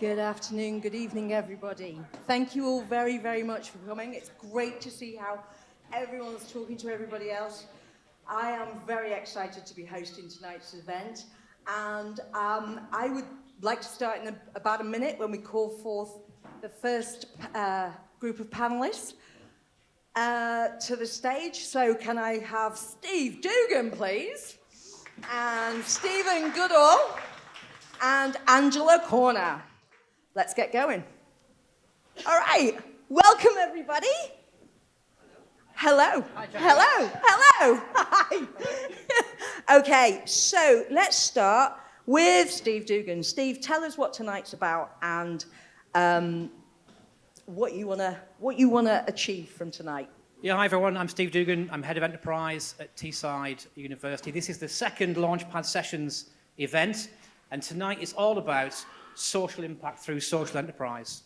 Good afternoon, good evening, everybody. Thank you all very, very much for coming. It's great to see how everyone's talking to everybody else. I am very excited to be hosting tonight's event, and I would like to start in about a minute when we call forth the first group of panelists to the stage. So can I have Steve Dougan, please, and Stephen Goodall and Angela Corner. Let's get going. All right, welcome everybody. Hello. Hi, Hello. Hello. Hi. Okay, so let's start with Steve Dougan. Steve, tell us what tonight's about and what you wanna achieve from tonight. Yeah, hi everyone. I'm Steve Dougan. I'm head of enterprise at Teesside University. This is the second Launchpad Sessions event, and tonight is all about social impact through social enterprise.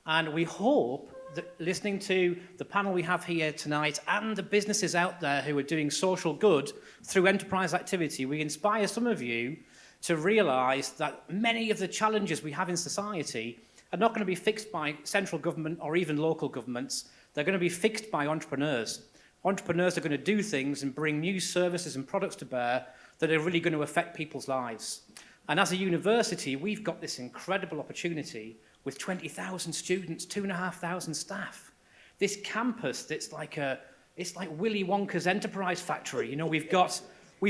And we hope that listening to the panel we have here tonight and the businesses out there who are doing social good through enterprise activity, we inspire some of you to realise that many of the challenges we have in society are not going to be fixed by central government or even local governments. They're going to be fixed by entrepreneurs. Entrepreneurs are going to do things and bring new services and products to bear that are really going to affect people's lives. And as a university, we've got this incredible opportunity with 20,000 students, 2,500 staff. This campus that's it's like Willy Wonka's enterprise factory. You know, we've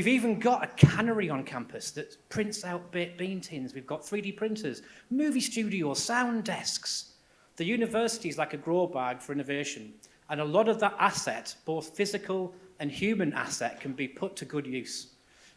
even got a cannery on campus that prints out baked bean tins. We've got 3D printers, movie studios, sound desks. The university is like a grow bag for innovation. And a lot of that asset, both physical and human asset, can be put to good use.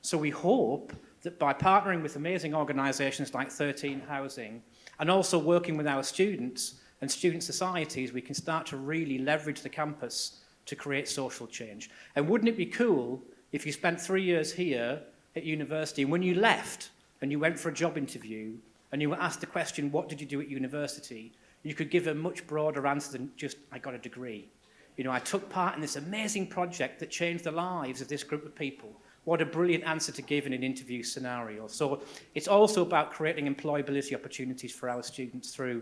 So we hope that by partnering with amazing organisations like 13 Housing and also working with our students and student societies, we can start to really leverage the campus to create social change. And wouldn't it be cool if you spent 3 years here at university and when you left and you went for a job interview and you were asked the question, what did you do at university? You could give a much broader answer than just, I got a degree. You know, I took part in this amazing project that changed the lives of this group of people. What a brilliant answer to give in an interview scenario. So it's also about creating employability opportunities for our students through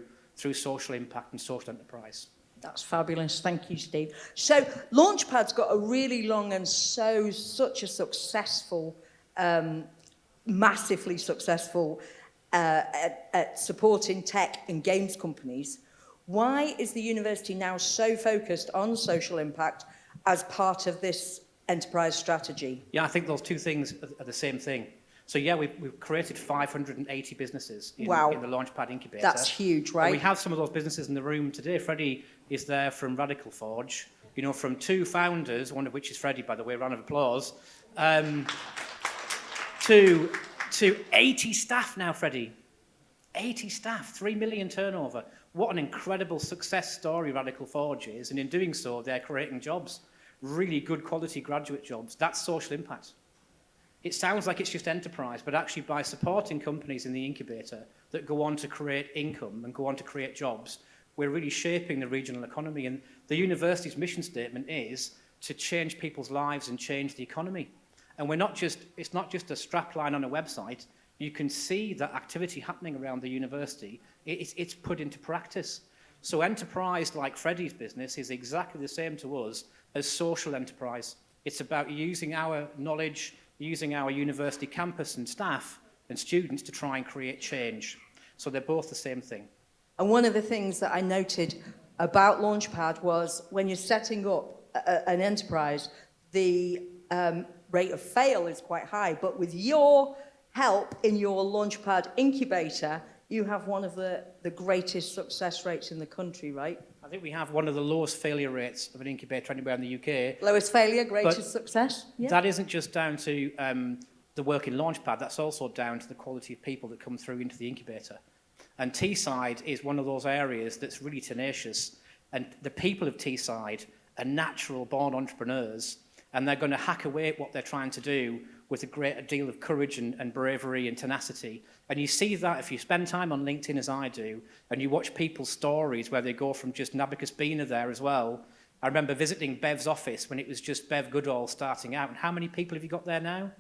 social impact and social enterprise. That's fabulous. Thank you, Steve. So Launchpad's got a really long and such a successful, massively successful at supporting tech and games companies. Why is the university now so focused on social impact as part of this enterprise strategy? Yeah, I think those two things are the same thing. So yeah, we've created 580 businesses in the Launchpad incubator. That's huge, right? And we have some of those businesses in the room today. Freddie is there from Radical Forge, you know, from two founders, one of which is Freddie, by the way, round of applause, to 80 staff now, Freddie. 80 staff, 3 million turnover. What an incredible success story Radical Forge is. And in doing so, they're creating jobs. Really good quality graduate jobs. That's social impact. It sounds like it's just enterprise, but actually by supporting companies in the incubator that go on to create income and go on to create jobs, we're really shaping the regional economy. And the university's mission statement is to change people's lives and change the economy. And it's not just a strapline on a website. You can see that activity happening around the university. It's put into practice. So enterprise like Freddie's business is exactly the same to us as social enterprise. It's about using our knowledge, using our university campus and staff and students to try and create change. So they're both the same thing. And one of the things that I noted about Launchpad was when you're setting up an enterprise, the rate of fail is quite high. But with your help in your Launchpad incubator, you have one of the greatest success rates in the country, right? I think we have one of the lowest failure rates of an incubator anywhere in the UK. Lowest failure, greatest success? Yeah. That isn't just down to the work in Launchpad, that's also down to the quality of people that come through into the incubator. And Teesside is one of those areas that's really tenacious. And the people of Teesside are natural born entrepreneurs, and they're going to hack away at what they're trying to do with a great deal of courage and bravery and tenacity. And you see that if you spend time on LinkedIn as I do, and you watch people's stories where they go from just Nabocus Bina there as well. I remember visiting Bev's office when it was just Bev Goodall starting out. And how many people have you got there now?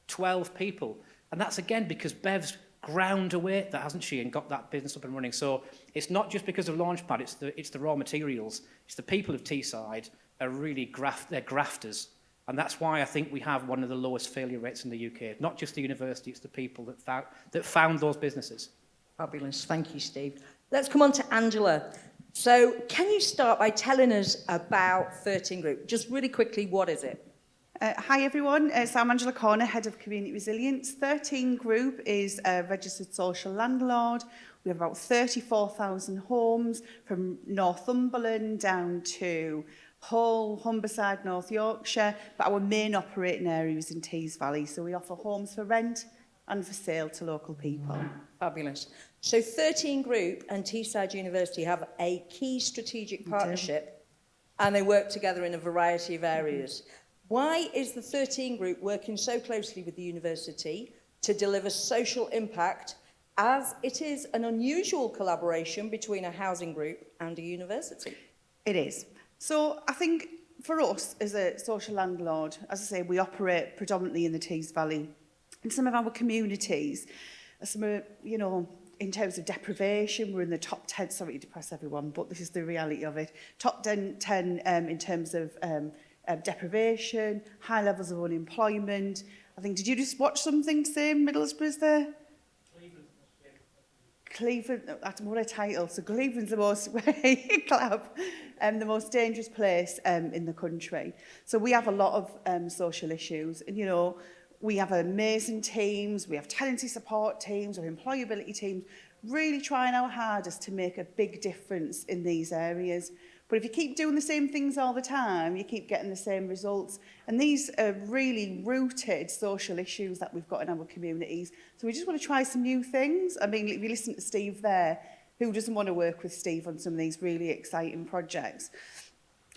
12 people. And that's again because Bev's ground away that, hasn't she, and got that business up and running. So it's not just because of Launchpad, it's the raw materials. It's the people of Teesside are really they're grafters. And that's why I think we have one of the lowest failure rates in the UK. Not just the university, it's the people that found those businesses. Fabulous. Thank you, Steve. Let's come on to Angela. So can you start by telling us about 13 Group? Just really quickly, what is it? Hi everyone, so I'm Angela Corner, Head of Community Resilience. 13 Group is a registered social landlord. We have about 34,000 homes from Northumberland down to Hull, Humberside, North Yorkshire, but our main operating area is in Tees Valley, so we offer homes for rent and for sale to local people. Fabulous. So 13 Group and Teesside University have a key strategic partnership and they work together in a variety of areas. Why is the 13 Group working so closely with the university to deliver social impact, as it is an unusual collaboration between a housing group and a university? It is. So I think for us as a social landlord, as I say, we operate predominantly in the Tees Valley. In some of our communities, some are, you know, in terms of deprivation, we're in the top 10, sorry to depress everyone, but this is the reality of it, top 10 in terms of deprivation, high levels of unemployment. I think, did you just watch something, Sam, Middlesbrough's there? Cleveland, what a title. So Cleveland's the most the most dangerous place in the country. So we have a lot of social issues, and you know, we have amazing teams, we have tenancy support teams, we have employability teams, really trying our hardest to make a big difference in these areas. But if you keep doing the same things all the time, you keep getting the same results. And these are really rooted social issues that we've got in our communities. So we just want to try some new things. I mean, if you listen to Steve there, who doesn't want to work with Steve on some of these really exciting projects?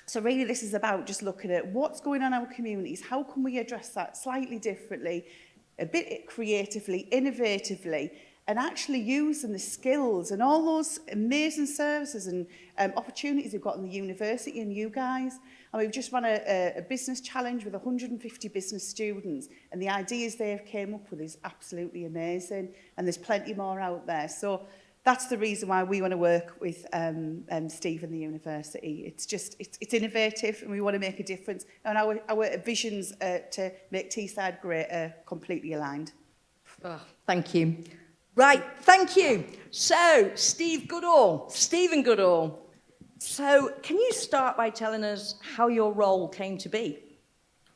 So really this is about just looking at what's going on in our communities, how can we address that slightly differently, a bit creatively, innovatively, and actually using the skills and all those amazing services and opportunities we've got in the university and you guys. And we've just run a business challenge with 150 business students, and the ideas they've came up with is absolutely amazing, and there's plenty more out there. So that's the reason why we want to work with Steve and the university. It's innovative, and we want to make a difference. And our visions to make Teesside great are completely aligned. Oh, thank you. Right, thank you. So, Stephen Goodall. So, can you start by telling us how your role came to be?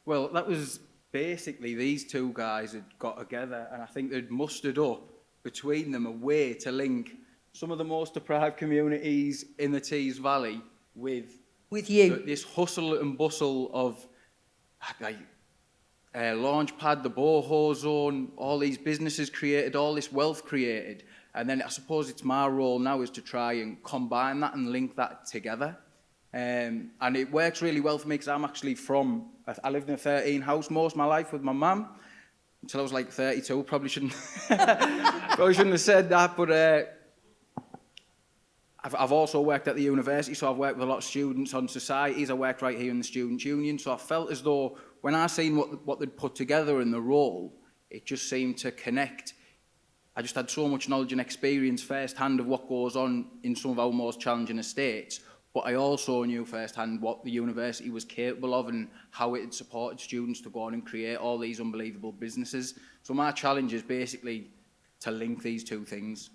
Well, that was basically these two guys had got together, and I think they'd mustered up between them a way to link some of the most deprived communities in the Tees Valley with you. This hustle and bustle of Launchpad, the Boho Zone, all these businesses created, all this wealth created. And then I suppose it's my role now is to try and combine that and link that together. And it works really well for me because I'm actually I lived in a 13 house most of my life with my mum until I was like 32. Probably shouldn't have said that, but I've also worked at the university, so I've worked with a lot of students on societies. I worked right here in the Students' Union, so I felt as though when I seen what they'd put together in the role, it just seemed to connect. I just had so much knowledge and experience firsthand of what goes on in some of our most challenging estates, but I also knew firsthand what the university was capable of and how it had supported students to go on and create all these unbelievable businesses. So my challenge is basically to link these two things.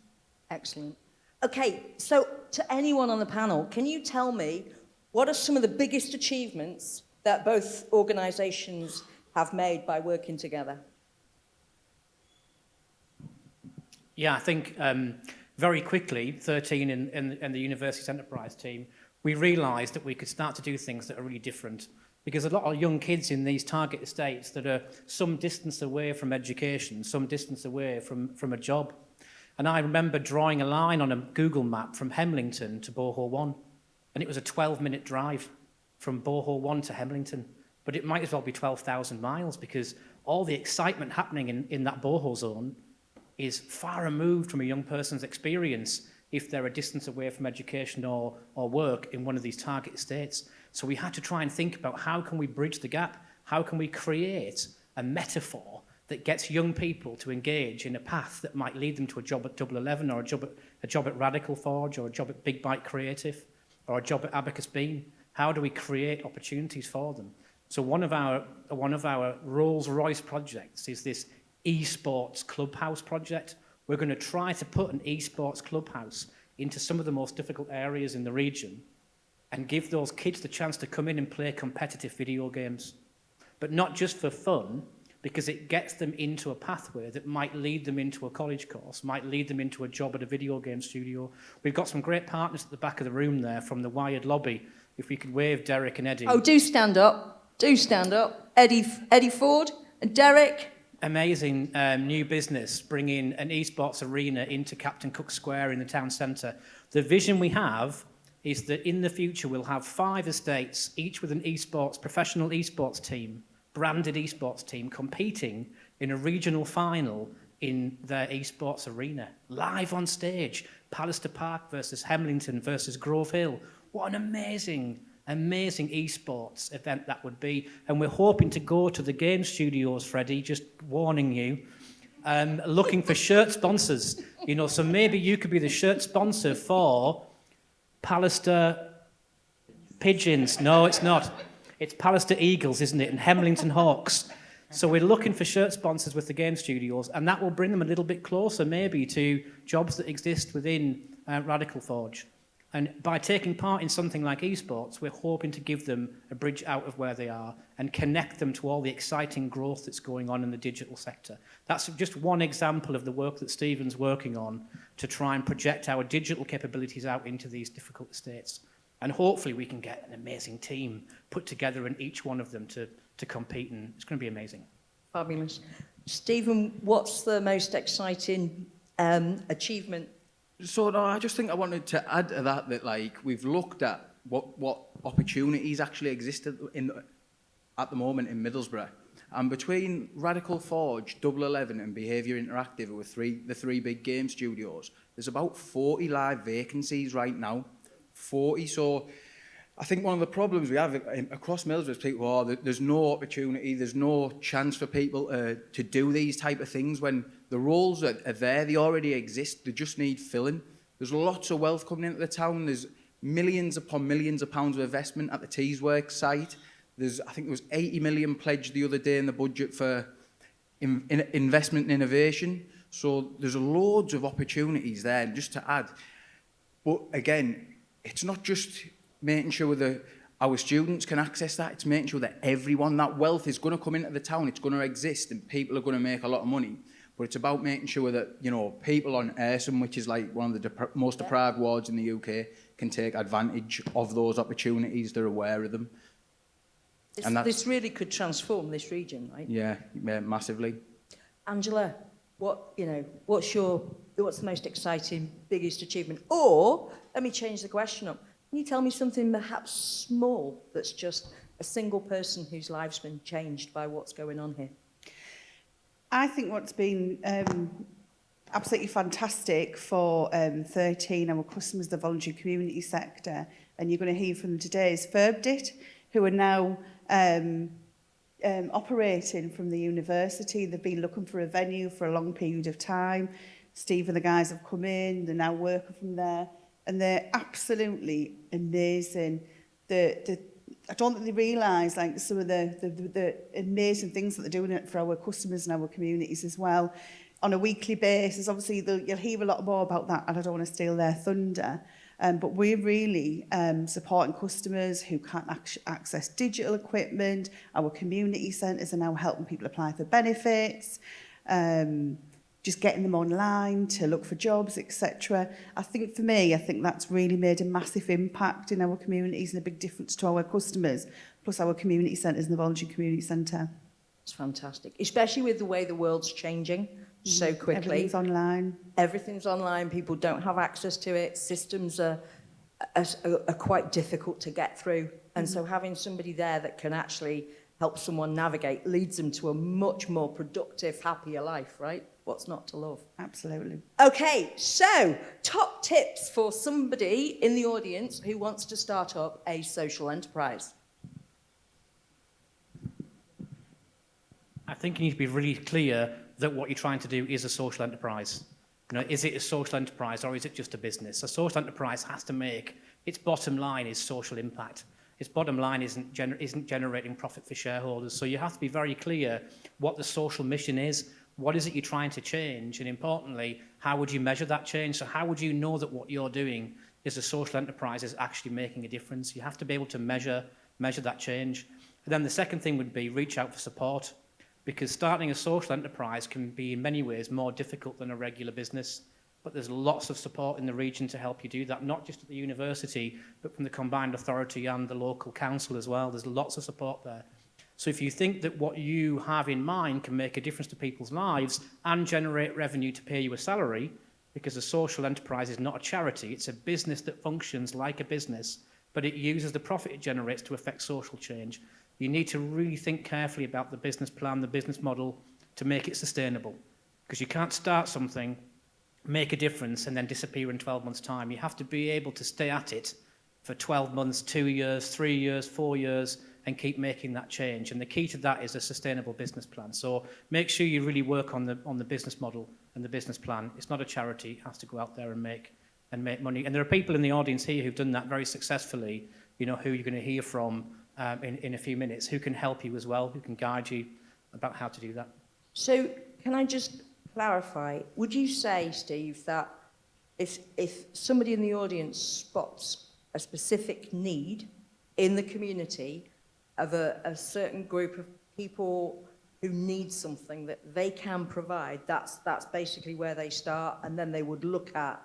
Excellent. Okay, so to anyone on the panel, can you tell me what are some of the biggest achievements that both organisations have made by working together? Yeah, I think very quickly, 13 in the University's Enterprise team, we realised that we could start to do things that are really different. Because a lot of young kids in these target estates that are some distance away from education, some distance away from a job. And I remember drawing a line on a Google map from Hemlington to Boho 1, and it was a 12-minute drive from Boho 1 to Hemlington. But it might as well be 12,000 miles because all the excitement happening in that Boho zone is far removed from a young person's experience if they're a distance away from education or work in one of these target estates. So we had to try and think about how can we bridge the gap? How can we create a metaphor that gets young people to engage in a path that might lead them to a job at Double 11 or a job at Radical Forge or a job at Big Bite Creative or a job at Abacus Bean? How do we create opportunities for them? So one of our Rolls-Royce projects is this esports clubhouse project. We're going to try to put an esports clubhouse into some of the most difficult areas in the region and give those kids the chance to come in and play competitive video games. But not just for fun, because it gets them into a pathway that might lead them into a college course, might lead them into a job at a video game studio. We've got some great partners at the back of the room there from the Wired Lobby. If we could wave Derek and Eddie. Oh, do stand up. Do stand up. Eddie Ford and Derek. Amazing new business, bringing an esports arena into Captain Cook Square in the town centre. The vision we have is that in the future we'll have 5 estates, each with an professional esports team, branded esports team, competing in a regional final in their esports arena, live on stage. Pallister Park versus Hemlington versus Grove Hill. What an amazing esports event that would be. And we're hoping to go to the game studios, Freddie, just warning you, looking for shirt sponsors. So maybe you could be the shirt sponsor for Pallister Pigeons. No, it's not. It's Pallister Eagles, isn't it? And Hemlington Hawks. So we're looking for shirt sponsors with the game studios, and that will bring them a little bit closer, maybe, to jobs that exist within Radical Forge. And by taking part in something like esports, we're hoping to give them a bridge out of where they are and connect them to all the exciting growth that's going on in the digital sector. That's just one example of the work that Stephen's working on to try and project our digital capabilities out into these difficult estates. And hopefully we can get an amazing team put together in each one of them to compete, and it's going to be amazing. Fabulous. Stephen, what's the most exciting achievement? So no, I just think I wanted to add to that we've looked at what opportunities actually exist at the moment in Middlesbrough. And between Radical Forge, Double 11 and Behaviour Interactive, with the three big game studios, there's about 40 live vacancies right now. 40. So I think one of the problems we have across Middlesbrough is people, there's no opportunity, there's no chance for people to do these type of things when the roles are there, they already exist, they just need filling. There's lots of wealth coming into the town, there's millions upon millions of pounds of investment at the Teesworks site. I think there was 80 million pledged the other day in the budget for investment and innovation. So there's loads of opportunities there, and just to add. But again, it's not just making sure that our students can access that, it's making sure that everyone, that wealth is going to come into the town, it's going to exist, and people are going to make a lot of money. But it's about making sure that, people on Earsham, which is like one of the most deprived wards in the UK, can take advantage of those opportunities, they're aware of them. This really could transform this region, right? Yeah, massively. Angela, what's the most exciting, biggest achievement? Or, let me change the question up. Can you tell me something perhaps small that's just a single person whose life's been changed by what's going on here? I think what's been absolutely fantastic for 13 our customers, the voluntary community sector, and you're going to hear from them today, is FERBDIT, who are now operating from the university. They've been looking for a venue for a long period of time. Steve and the guys have come in, they're now working from there, and they're absolutely amazing. I don't think they realise some of the amazing things that they're doing for our customers and our communities as well. On a weekly basis, obviously you'll hear a lot more about that, and I don't want to steal their thunder. But we're really supporting customers who can't access digital equipment. Our community centres are now helping people apply for benefits, just getting them online to look for jobs, etc. I think that's really made a massive impact in our communities and a big difference to our customers, plus our community centres and the voluntary community centre. It's fantastic, especially with the way the world's changing so quickly. Everything's online. Everything's online. People don't have access to it. Systems are quite difficult to get through. And so having somebody there that can actually help someone navigate leads them to a much more productive, happier life, right? What's not to love? Absolutely. Okay, so top tips for somebody in the audience who wants to start up a social enterprise. I think you need to be really clear that what you're trying to do is a social enterprise. You know, is it a social enterprise or is it just a business? A social enterprise has to make, its bottom line is social impact. Its bottom line isn't generating profit for shareholders. So you have to be very clear what the social mission is, what is it you're trying to change, and importantly, how would you measure that change? So how would you know that what you're doing is a social enterprise is actually making a difference? You have to be able to measure that change. And then the second thing would be reach out for support, because starting a social enterprise can be in many ways more difficult than a regular business. But there's lots of support in the region to help you do that, not just at the university, but from the combined authority and the local council as well. There's lots of support there. So if you think that what you have in mind can make a difference to people's lives and generate revenue to pay you a salary, because a social enterprise is not a charity, it's a business that functions like a business, but it uses the profit it generates to affect social change, you need to really think carefully about the business plan, the business model, to make it sustainable. Because you can't start something, make a difference, and then disappear in 12 months' time. You have to be able to stay at it for 12 months, 2 years, 3 years, 4 years, and keep making that change. And the key to that is a sustainable business plan. So make sure you really work on the business model and the business plan. It's not a charity. It has to go out there and make money. And there are people in the audience here who've done that very successfully, you know, who you're going to hear from in a few minutes, who can help you as well, who can guide you about how to do that. So can I just clarify, would you say, Steve, that if somebody in the audience spots a specific need in the community of a certain group of people who need something that they can provide, that's basically where they start, and then they would look at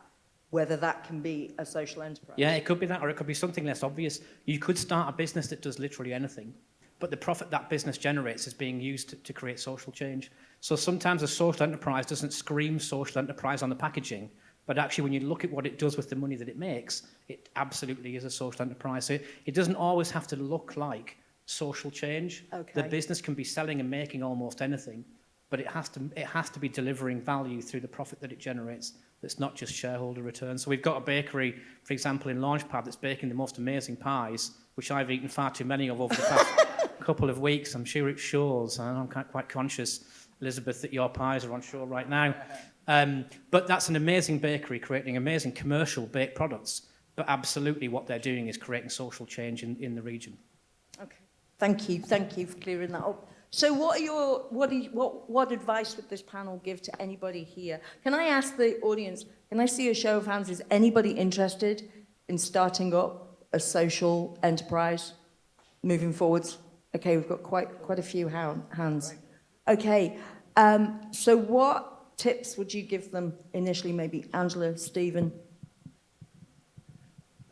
whether that can be a social enterprise? Yeah, it could be that, or it could be something less obvious. You could start a business that does literally anything, but the profit that business generates is being used to create social change. So sometimes a social enterprise doesn't scream social enterprise on the packaging, but actually when you look at what it does with the money that it makes, it absolutely is a social enterprise. So it doesn't always have to look like social change. Okay. The business can be selling and making almost anything, but it has to be delivering value through the profit that it generates. That's not just shareholder returns. So we've got a bakery, for example, in Launchpad that's baking the most amazing pies, which I've eaten far too many of over the past couple of weeks. I'm sure it shows. I'm quite conscious, Elizabeth, that your pies are on show right now. But that's an amazing bakery creating amazing commercial baked products. But absolutely what they're doing is creating social change in the region. Okay. Thank you for clearing that up. So what advice would this panel give to anybody here? Can I ask the audience, can I see a show of hands, is anybody interested in starting up a social enterprise moving forwards? Okay, we've got quite a few hands. Okay, so what tips would you give them initially, maybe Angela, Stephen?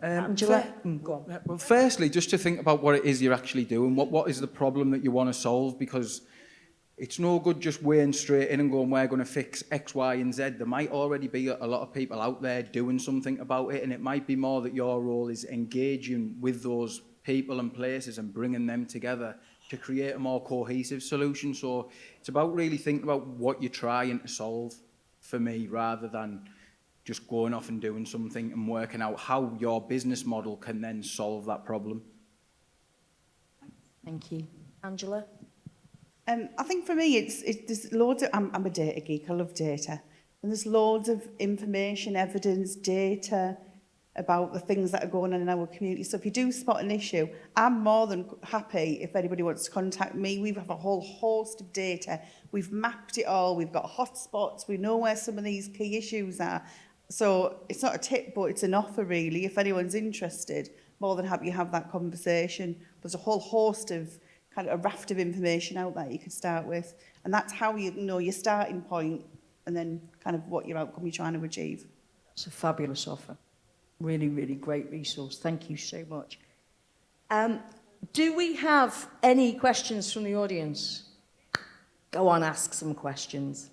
Angela? Go on. Well, firstly, just to think about what it is you're actually doing. What is the problem that you want to solve? Because it's no good just weighing straight in and going, we're going to fix X, Y, and Z. There might already be a lot of people out there doing something about it, and it might be more that your role is engaging with those people and places and bringing them together to create a more cohesive solution. So it's about really thinking about what you're trying to solve, for me, rather than just going off and doing something and working out how your business model can then solve that problem. Thank you. Angela? I think for me, there's loads of, I'm a data geek, I love data. And there's loads of information, evidence, data about the things that are going on in our community. So if you do spot an issue, I'm more than happy if anybody wants to contact me. We have a whole host of data. We've mapped it all. We've got hotspots. We know where some of these key issues are. So it's not a tip, but it's an offer, really. If anyone's interested, more than happy to have that conversation. There's a whole host of kind of a raft of information out there you could start with. And that's how you know your starting point and then kind of what your outcome you're trying to achieve. It's a fabulous offer. Really, really great resource. Thank you so much. Do we have any questions from the audience? Go on, ask some questions.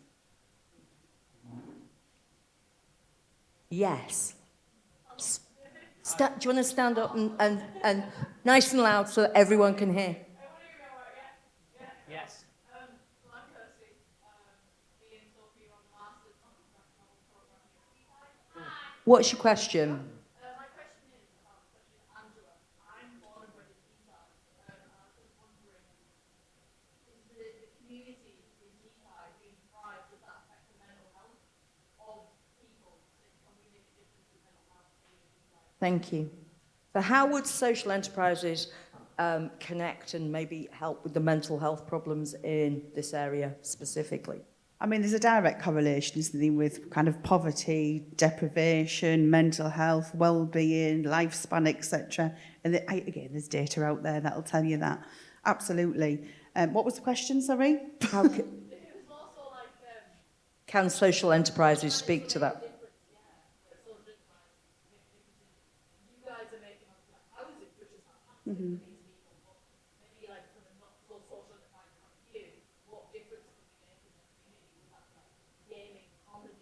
Yes. Do you want to stand up and nice and loud so that everyone can hear? Yes. What's your question? My question is Angela. I'm born and bred in Teesside, and I was just wondering, is the community Thank you. So how would social enterprises connect and maybe help with the mental health problems in this area specifically? I mean, there's a direct correlation, isn't there, with kind of poverty, deprivation, mental health, well-being, lifespan, etc. And again, there's data out there that'll tell you that. Absolutely. What was the question, sorry? How It was more so like, can social enterprises speak to that? you guys are making housing, which is fantastic for these people, but maybe like from a not so social enterprise point of view, what difference can we make in the community with that, like gaming, comedy?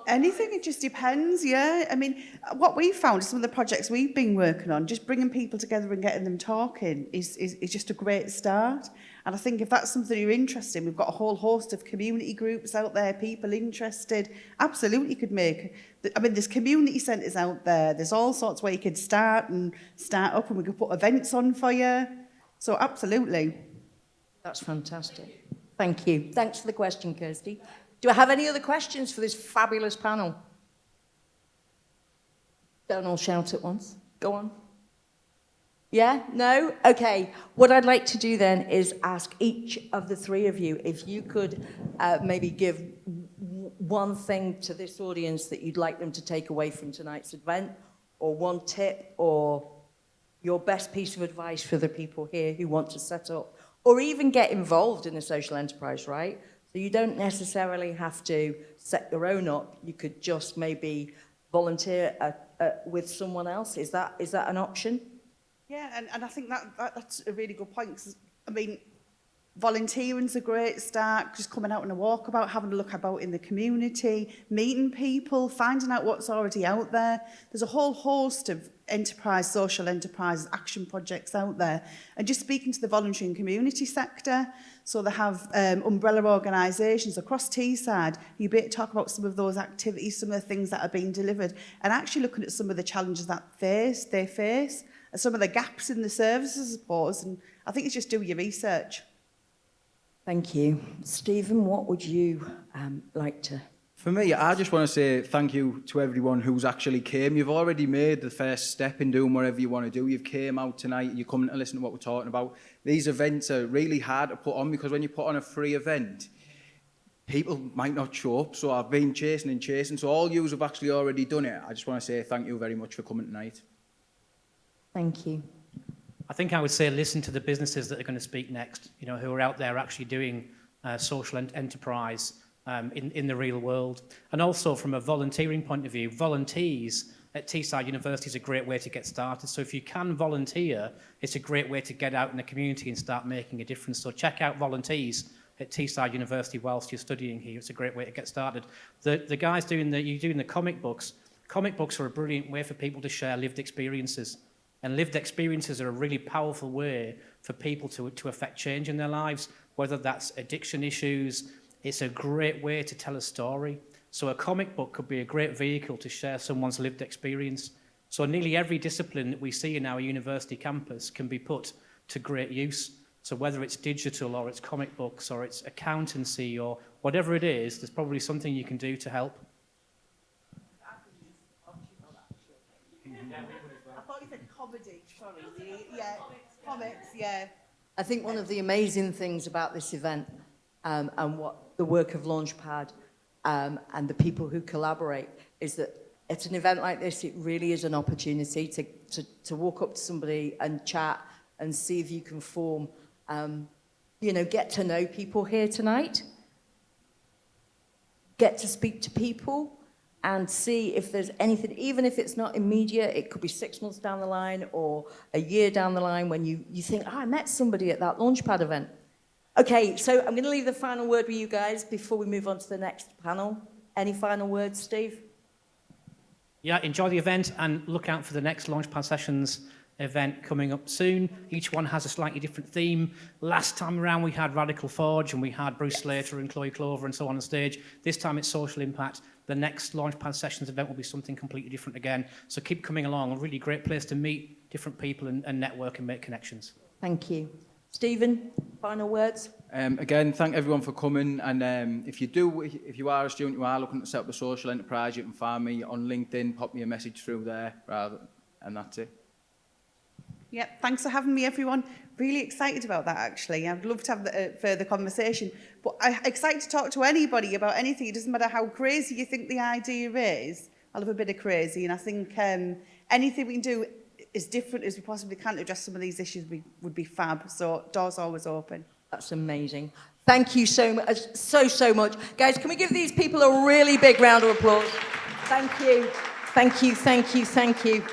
Anything, it just depends, yeah. I mean, what we found, some of the projects we've been working on, just bringing people together and getting them talking is just a great start. And I think if that's something you're interested in, we've got a whole host of community groups out there, people interested. Absolutely could make, I mean, there's community centres out there. There's all sorts where you could start up and we could put events on for you. So absolutely. That's fantastic. Thank you. Thanks for the question, Kirsty. Do I have any other questions for this fabulous panel? Don't all shout at once. Go on. Yeah? No? Okay. What I'd like to do then is ask each of the three of you if you could maybe give one thing to this audience that you'd like them to take away from tonight's event, or one tip, or your best piece of advice for the people here who want to set up or even get involved in a social enterprise, right? So you don't necessarily have to set your own up. You could just maybe volunteer with someone else. Is that an option? Yeah, and I think that's a really good point. 'Cause, I mean, volunteering's a great start, just coming out on a walkabout, having a look about in the community, meeting people, finding out what's already out there. There's a whole host of social enterprise action projects out there. And just speaking to the voluntary and community sector, so they have umbrella organisations across Teesside. You'll be able to talk about some of those activities, some of the things that are being delivered, and actually looking at some of the challenges that they face, and some of the gaps in the services, I suppose. And I think it's just do your research. Thank you. Stephen, what would you like to... For me, I just want to say thank you to everyone who's actually came. You've already made the first step in doing whatever you want to do. You've came out tonight, you're coming to listen to what we're talking about. These events are really hard to put on because when you put on a free event, people might not show up. So I've been chasing and chasing. So all yous have actually already done it. I just want to say thank you very much for coming tonight. Thank you. I think I would say listen to the businesses that are going to speak next, who are out there actually doing social enterprise in the real world. And also from a volunteering point of view, volunteers at Teesside University is a great way to get started. So if you can volunteer, it's a great way to get out in the community and start making a difference. So check out volunteers at Teesside University whilst you're studying here. It's a great way to get started. The guys doing the comic books are a brilliant way for people to share lived experiences. And lived experiences are a really powerful way for people to affect change in their lives, whether that's addiction issues. It's a great way to tell a story. So a comic book could be a great vehicle to share someone's lived experience. So nearly every discipline that we see in our university campus can be put to great use. So whether it's digital or it's comic books or it's accountancy or whatever it is, there's probably something you can do to help. I thought you said comedy, sorry. Yeah, comics, yeah. I think one of the amazing things about this event and what the work of Launchpad and the people who collaborate is that at an event like this, it really is an opportunity to walk up to somebody and chat and see if you can form, get to know people here tonight, get to speak to people, and see if there's anything, even if it's not immediate, it could be 6 months down the line or a year down the line when you think, I met somebody at that Launchpad event. Okay, so I'm going to leave the final word with you guys before we move on to the next panel. Any final words, Steve? Yeah, enjoy the event and look out for the next Launchpad Sessions event coming up soon. Each one has a slightly different theme. Last time around we had Radical Forge and we had Bruce Slater and Chloe Clover and so on stage. This time it's social impact. The next Launchpad Sessions event will be something completely different again. So keep coming along. A really great place to meet different people and network and make connections. Thank you. Stephen, final words? Again, thank everyone for coming. And if you are a student, you are looking to set up a social enterprise, you can find me on LinkedIn, pop me a message through there, and that's it. Yeah, thanks for having me, everyone. Really excited about that, actually. I'd love to have a further conversation. But I'm excited to talk to anybody about anything. It doesn't matter how crazy you think the idea is. I love a bit of crazy, and I think anything we can do as different as we possibly can to address some of these issues would be fab. So doors always open. That's amazing. Thank you so much, so much. Guys, can we give these people a really big round of applause? Thank you. Thank you, thank you, thank you.